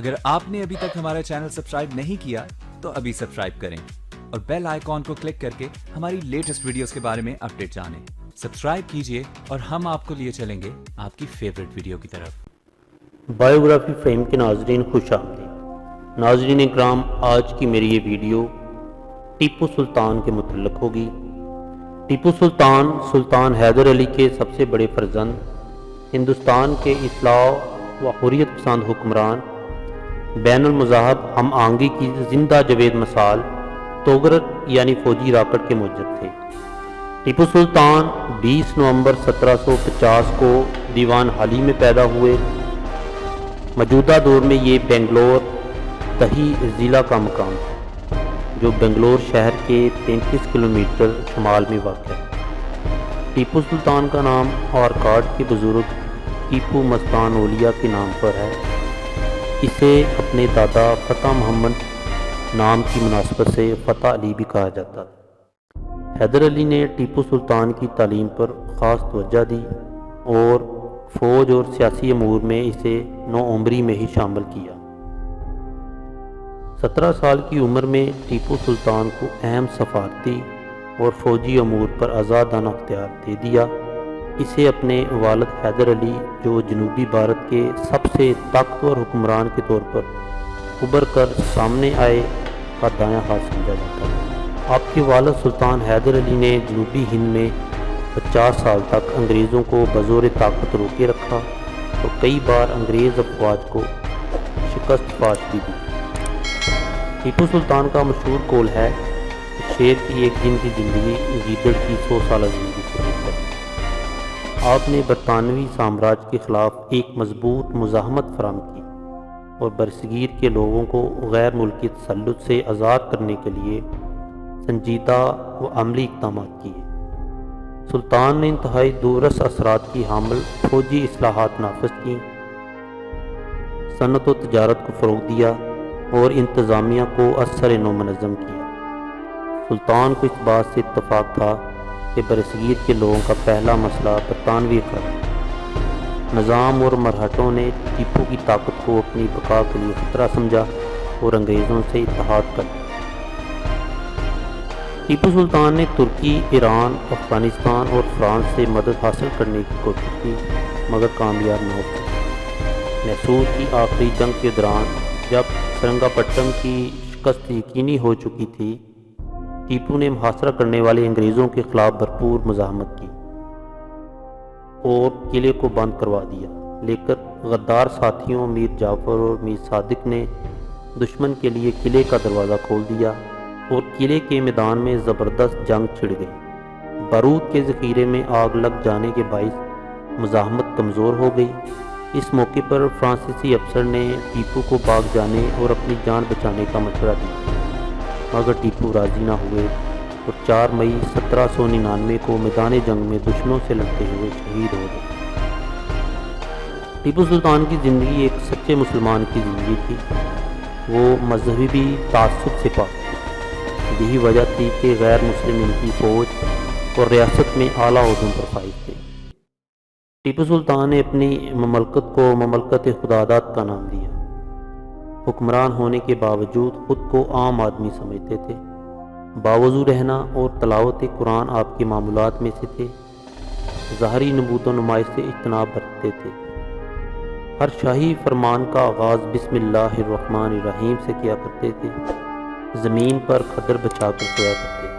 اگر آپ نے ابھی تک ہمارا چینل سبسکرائب نہیں کیا تو ابھی سبسکرائب کریں اور بیل آئیکن کو کلک کر کے ہماری لیٹسٹ ویڈیوز کے بارے میں اپڈیٹ جانیں۔ سبسکرائب کیجئے اور ہم آپ کو لیے چلیں گے آپ کی فیورٹ ویڈیو کی طرف۔ بایوگرافی فہم کے ناظرین خوش آمدید۔ ناظرین اکرام، آج کی میری یہ ویڈیو ٹیپو سلطان کے متعلق ہوگی۔ ٹیپو سلطان سلطان حیدر علی کے سب سے بڑے فرزند، ہندوستان کے اصلاح و حریت پسند حکمران، بین المذاہب ہم آہنگی کی زندہ جاوید مثال، توغرک یعنی فوجی راکٹ کے موجب تھے۔ ٹیپو سلطان 20 نومبر 1750 کو دیوان حالی میں پیدا ہوئے۔ موجودہ دور میں یہ بنگلور دہی ضلع کا مقام ہے، جو بنگلور شہر کے 33 کلومیٹر شمال میں واقع ہے۔ ٹیپو سلطان کا نام آرکاٹ کے بزرگ ٹیپو مستان اولیا کے نام پر ہے۔ اسے اپنے دادا فتح محمد نام کی مناسبت سے فتح علی بھی کہا جاتا ہے۔ حیدر علی نے ٹیپو سلطان کی تعلیم پر خاص توجہ دی اور فوج اور سیاسی امور میں اسے نوعمری میں ہی شامل کیا۔ 17 سال کی عمر میں ٹیپو سلطان کو اہم سفارتی اور فوجی امور پر آزادانہ اختیار دے دیا۔ اسے اپنے والد حیدر علی، جو جنوبی بھارت کے سب سے طاقتور حکمران کے طور پر ابھر کر سامنے آئے، کا دایاں ہاتھ سمجھا جاتا ہے۔ آپ کے والد سلطان حیدر علی نے جنوبی ہند میں 50 سال تک انگریزوں کو بزور طاقت روکے رکھا اور کئی بار انگریز افواج کو شکست فاش بھی دی۔ ٹیپو سلطان کا مشہور قول ہے کہ شیر کی ایک دن کی زندگی گیدڑ کی 100 سالہ زندگی سے بہتر ہے۔ آپ نے برطانوی سامراج کے خلاف ایک مضبوط مزاحمت فراہم کی اور برصغیر کے لوگوں کو غیر ملکی تسلط سے آزاد کرنے کے لیے سنجیدہ و عملی اقدامات کیے۔ سلطان نے انتہائی دورس اثرات کی حامل فوجی اصلاحات نافذ کیں، صنعت و تجارت کو فروغ دیا اور انتظامیہ کو اثر نو منظم کیا۔ سلطان کو اس بات سے اتفاق تھا کہ برصغیر کے لوگوں کا پہلا مسئلہ برطانوی قرض۔ نظام اور مرہٹوں نے ٹیپو کی طاقت کو اپنی بقا کے لیے خطرہ سمجھا اور انگریزوں سے اتحاد کر لیا۔ ٹیپو سلطان نے ترکی، ایران، افغانستان اور فرانس سے مدد حاصل کرنے کی کوشش کی، مگر کامیاب نہ ہو سکی۔ میسور کی آخری جنگ کے دوران جب سرنگاپٹم کی شکست یقینی ہو چکی تھی، ٹیپو نے محاصرہ کرنے والے انگریزوں کے خلاف بھرپور مزاحمت کی اور قلعے کو بند کروا دیا، لیکن غدار ساتھیوں میر جعفر اور میر صادق نے دشمن کے لیے قلعے کا دروازہ کھول دیا اور قلعے کے میدان میں زبردست جنگ چھڑ گئی۔ بارود کے ذخیرے میں آگ لگ جانے کے باعث مزاحمت کمزور ہو گئی۔ اس موقع پر فرانسیسی افسر نے ٹیپو کو بھاگ جانے اور اپنی جان بچانے کا مشورہ دیا، مگر ٹیپو راضی نہ ہوئے اور 4 مئی 1799 کو میدان جنگ میں دشمنوں سے لڑتے ہوئے شہید ہو گئے۔ ٹیپو سلطان کی زندگی ایک سچے مسلمان کی زندگی تھی۔ وہ مذہبی تعصب سے پاک تھی۔ یہی وجہ تھی کہ غیر مسلم ان کی فوج اور ریاست میں اعلیٰ عہدوں پر فائز تھے۔ ٹیپو سلطان نے اپنی مملکت کو مملکت خداداد کا نام دیا۔ حکمران ہونے کے باوجود خود کو عام آدمی سمجھتے تھے۔ باوضو رہنا اور تلاوت قرآن آپ کے معمولات میں سے تھے۔ ظاہری نمود و نمائش سے اجتناب برتتے تھے۔ ہر شاہی فرمان کا آغاز بسم اللہ الرحمن الرحیم سے کیا کرتے تھے۔ زمین پر کھدر بچھا کر سویا کرتے تھے۔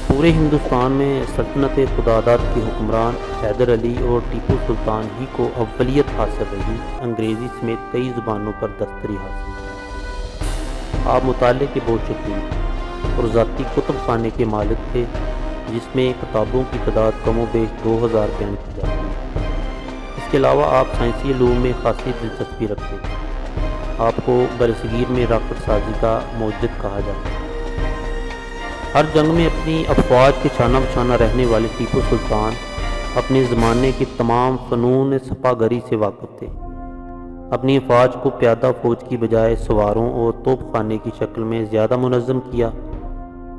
پورے ہندوستان میں سلطنت خداداد کے حکمران حیدر علی اور ٹیپو سلطان ہی کو اولیت حاصل رہی۔ انگریزی سمیت کئی زبانوں پر دستری حاصل کی۔ آپ مطالعے کے بہت شوقین تھے اور ذاتی کتب خانے کے مالک تھے، جس میں کتابوں کی تعداد کم و بیش 2000 بیان کی جاتی ہے۔ اس کے علاوہ آپ سائنسی علوم میں خاصی دلچسپی رکھتے تھے۔ آپ کو برصغیر میں راکٹ سازی کا موجد کہا جاتا ہے۔ ہر جنگ میں اپنی افواج کے شانہ بشانہ رہنے والے ٹیپو سلطان اپنے زمانے کے تمام فنون سپہ گری سے واقف تھے۔ اپنی افواج کو پیادہ فوج کی بجائے سواروں اور توپ خانے کی شکل میں زیادہ منظم کیا۔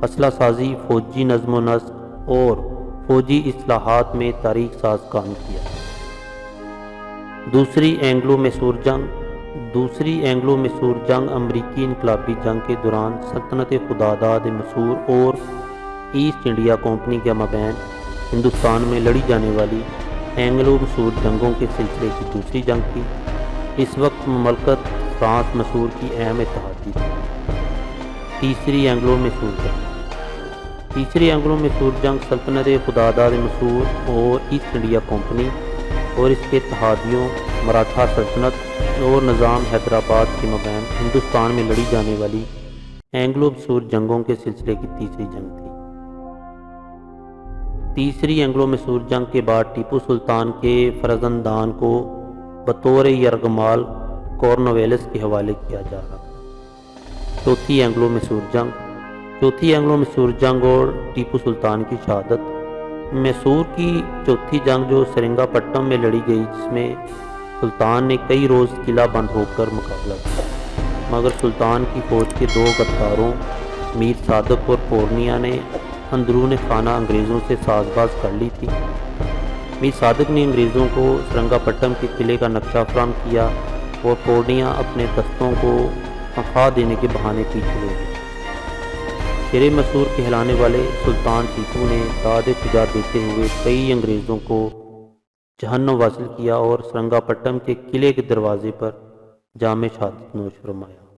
اسلحہ سازی، فوجی نظم و نسق اور فوجی اصلاحات میں تاریخ ساز کام کیا۔ دوسری اینگلو میسور جنگ دوسری اینگلو مسور جنگ امریکی انقلابی جنگ کے دوران سلطنت خداداد مسور اور ایسٹ انڈیا کمپنی کے مابین ہندوستان میں لڑی جانے والی اینگلو مسور جنگوں کے سلسلے کی دوسری جنگ تھی۔ اس وقت مملکت فرانس مسور کی اہم اتحادی تھی۔ تیسری اینگلو مسور جنگ سلطنت خداداد مسور اور ایسٹ انڈیا کمپنی اور اس کے اتحادیوں مراٹھا سلطنت اور نظام حیدرآباد کے مابین ہندوستان میں لڑی جانے والی اینگلو مسور جنگوں کے سلسلے کی تیسری جنگ تھی۔ تیسری اینگلو مسور جنگ کے بعد ٹیپو سلطان کے فرزندان کو بطور یرغمال کورنوالیس کے حوالے کیا جا رہا تھا۔ چوتھی اینگلو مسور جنگ اور ٹیپو سلطان کی شہادت۔ میسور کی چوتھی جنگ جو سرنگا پٹم میں لڑی گئی، جس میں سلطان نے کئی روز قلعہ بند ہو کر مقابلہ کیا، مگر سلطان کی فوج کے دو غداروں میر صادق اور پورنیا نے اندرون خانہ انگریزوں سے ساز باز کر لی تھی۔ میر صادق نے انگریزوں کو سرنگا پٹم کے قلعے کا نقشہ فراہم کیا اور پورنیا اپنے دستوں کو تنخواہ دینے کے بہانے پیچھے لے گئے۔ شیر مسور کہلانے والے سلطان ٹیپو نے داد فجا دیتے ہوئے کئی انگریزوں کو جہنم واصل کیا اور سرنگا پٹم کے قلعے کے دروازے پر جام شہادت نوش فرمایا۔